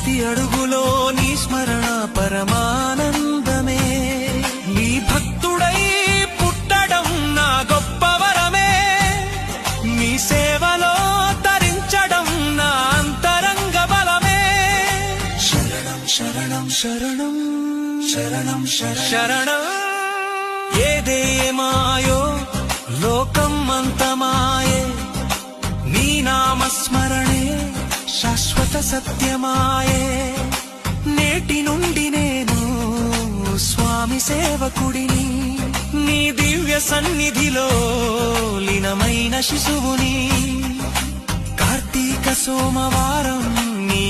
ప్రతి అడుగులో నీ స్మరణ పరమానందమే. నీ భక్తుడై పుట్టడం నా గొప్ప వరమే. నీ సేవలో తరించడం నా అంతరంగ బలమే. శరణం శరణం శరణం శరణం శరణం. ఏదేమాయో లోకం అంతమాయే, నీ నామస్మరణే శాశ్వత సత్యమాయే. నేటి నుండి నేను స్వామి సేవకుడిని, నీ దివ్య సన్నిధిలో లీనమైన శిశువుని. కార్తీక సోమవారం నీ